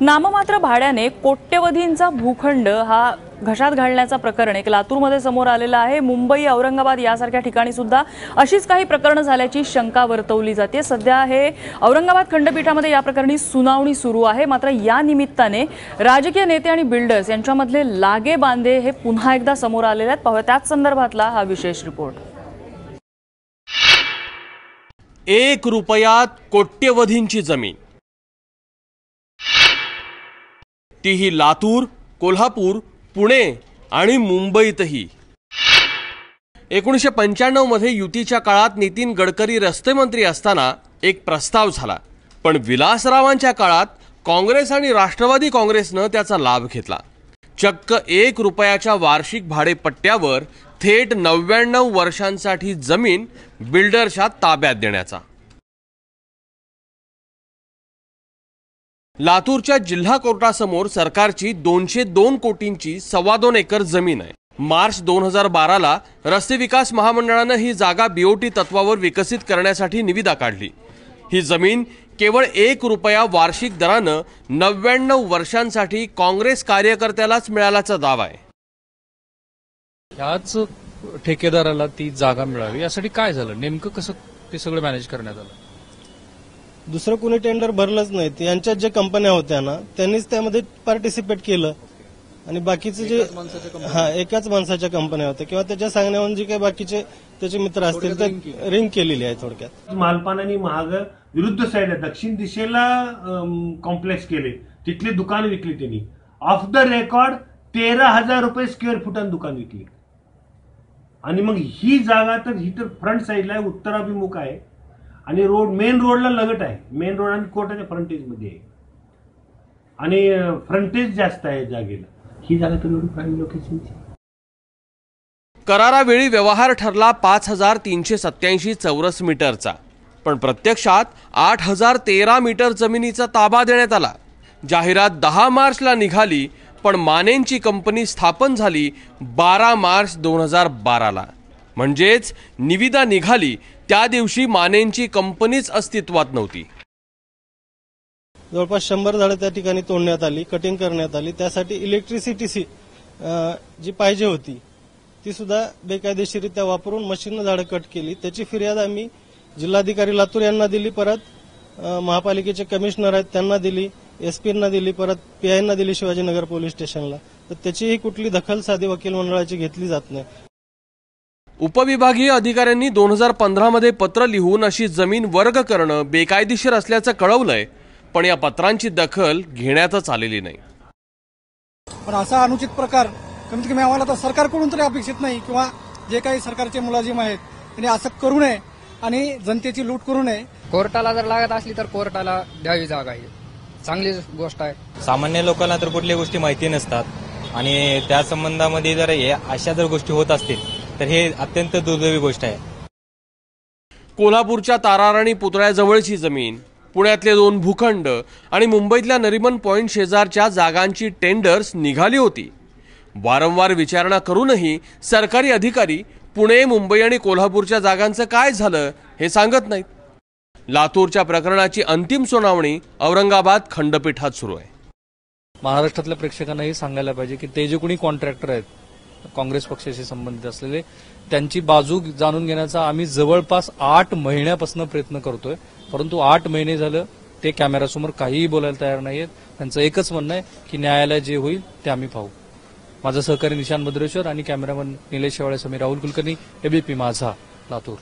नाममात्र भाड्याने कोट्यवधींचा भूखंड हा घशात घालण्याचा प्रकरण एक लातूरमध्ये समोर आलेला आहे। मुंबई, औरंगाबाद यासारख्या ठिकाणी सुद्धा अशीच काही प्रकरणं झाल्याची शंका वर्तवली जाते। सध्या हे औरंगाबाद खंडपीठामध्ये या प्रकरणी सुनावणी सुरू आहे। मात्र या निमित्ताने राजकीय नेते आणि बिल्डर्स यांच्यामधले लागे बांधे हे पुन्हा एकदा समोर आलेले आहेत। पाहूया त्याच संदर्भातला हा विशेष रिपोर्ट। 1 रुपयात कोट्यवधींची जमीन, तीही लातूर, कोल्हापूर, पुणे आणि मुंबईतही। 1995 मध्ये युतीच्या काळात नितीन गडकरी रस्ते मंत्री असताना एक प्रस्ताव झाला, पण विलासरावांच्या काळात काँग्रेस आणि राष्ट्रवादी काँग्रेसनं त्याचा लाभ घेतला। चक्क 1 रुपयाच्या वार्षिक भाडेपट्ट्यावर थेट 99 वर्षांसाठी जमीन बिल्डरच्या ताब्यात देण्याचा। लातूरच्या जिल्हा कोर्टासमोर सरकारची 202 कोटींची 2.25 एकर जमीन आहे। मार्च 2012 ला रस्ते विकास महामंडळाने ही जागा बीओटी तत्वावर विकसित करण्यासाठी निविदा काढली। ही जमीन केवळ 1 रुपया वार्षिक दराने 99 वर्षांसाठी काँग्रेस कार्यकर्त्यालाच मिळाल्याचा दावा आहे। याच ठेकेदाराला ती जागा मिळावी यासाठी काय झालं, नेमकं कसं ते सगळं मॅनेज करण्यात आलं? दुसरं कोणी टेंडर भरलंच नाही। यांच्यात जे कंपन्या होत्या ना त्यांनीच त्यामध्ये पार्टिसिपेट केलं आणि बाकीचे जे एकाच माणसाच्या कंपन्या होत्या किंवा त्याच्या सांगण्यावरून जे काही बाकीचे त्याचे मित्र असतील ते रिंग केलेली आहे। थोडक्यात मालपान आणि महाग विरुद्ध साईडला दक्षिण दिशेला कॉम्प्लेक्स केले, तिथली दुकान विकली त्यांनी। ऑफ द रेकॉर्ड 13,000 रुपये स्क्वेअर फुटान दुकान विकली। आणि मग ही जागा तर ही तर फ्रंट साईडला आहे, उत्तराभिमुख आहे आणि रोड मेन रोडला लगट आहे। मेन रोड आणि कोर्टाच्या फ्रंटेज मध्ये आहे आणि फ्रंटेज जास्त आहे जागेला। ही जागा तर एवढी प्राईम लोकेशनची। करारावेळी व्यवहार ठरला 5,387 चौरस मीटरचा, पण प्रत्यक्षात 8,013 मीटर जमिनीचा ताबा देण्यात आला। जाहिरात 10 मार्चला निघाली, पण मानेंची कंपनी स्थापन झाली 12 मार्च 2012 ला। म्हणजेच निविदा निघाली त्या दिवशी मानेंची कंपनीच अस्तित्वात नव्हती। जवळपास 100 झाडं त्या ठिकाणी तोडण्यात आली, कटिंग करण्यात आली। त्यासाठी इलेक्ट्रिसिटी जी पाहिजे होती ती सुद्धा बेकायदेशीरित्या वापरून मशीननं झाडं कट केली। त्याची फिर्याद आम्ही जिल्हाधिकारी लातूर यांना दिली, परत महापालिकेचे कमिशनर आहेत त्यांना दिली, एसपींना दिली, परत पीआयना दिली शिवाजीनगर पोलीस स्टेशनला। तर त्याचीही कुठली दखल साधी वकील मंडळाची घेतली जात नाही। उपविभागीय अधिकाऱ्यांनी 2015 मध्ये पत्र लिहून अशी जमीन वर्ग करणं बेकायदेशीर असल्याचं कळवलंय, पण या पत्रांची दखल घेण्यातच आलेली नाही। पण असा अनुचित प्रकार कमीत कमी आम्हाला तर सरकारकडून तरी अपेक्षित नाही, किंवा जे काही सरकारचे मुलाजिम आहेत त्यांनी असं करू नये आणि जनतेची लूट करू नये। कोर्टाला जर लागत असली तर कोर्टाला द्यावी जागा, ही चांगली गोष्ट आहे। सामान्य लोकांना तर कुठल्या गोष्टी माहिती नसतात आणि त्या संबंधामध्ये जर अशा जर गोष्टी होत असतील तर हे अत्यंत दुर्दैवी गोष्ट आहे। कोल्हापूरच्या ताराराणी पुतळ्याजवळची जमीन, पुण्यातले 2 भूखंड आणि मुंबईतल्या नरिमन पॉइंट शेजारच्या जागांची टेंडर्स निघाली होती। वारंवार विचारणा करूनही सरकारी अधिकारी पुणे, मुंबई आणि कोल्हापूरच्या जागांचं काय झालं हे सांगत नाहीत। लातूरच्या प्रकरणाची अंतिम सुनावणी औरंगाबाद खंडपीठात सुरू आहे। महाराष्ट्रातल्या प्रेक्षकांनाही सांगायला पाहिजे की ते जे कोणी कॉन्ट्रॅक्टर आहेत काँग्रेस पक्षाशी संबंधित असलेले, त्यांची बाजू जाणून घेण्याचा आम्ही जवळपास 8 महिन्यापासून प्रयत्न करतोय, परंतु 8 महिने झालं ते कॅमेऱ्यासमोर काहीही बोलायला तयार नाहीयेत। त्यांचं एकच म्हणणं आहे की न्यायालय जे होईल ते आम्ही पाहू। माझा सहकारी निशांत भद्रेश्वर आणि कॅमेरामन निलेश शेवाळे, समीर राहुल कुलकर्णी, एबीपी माझा, लातूर।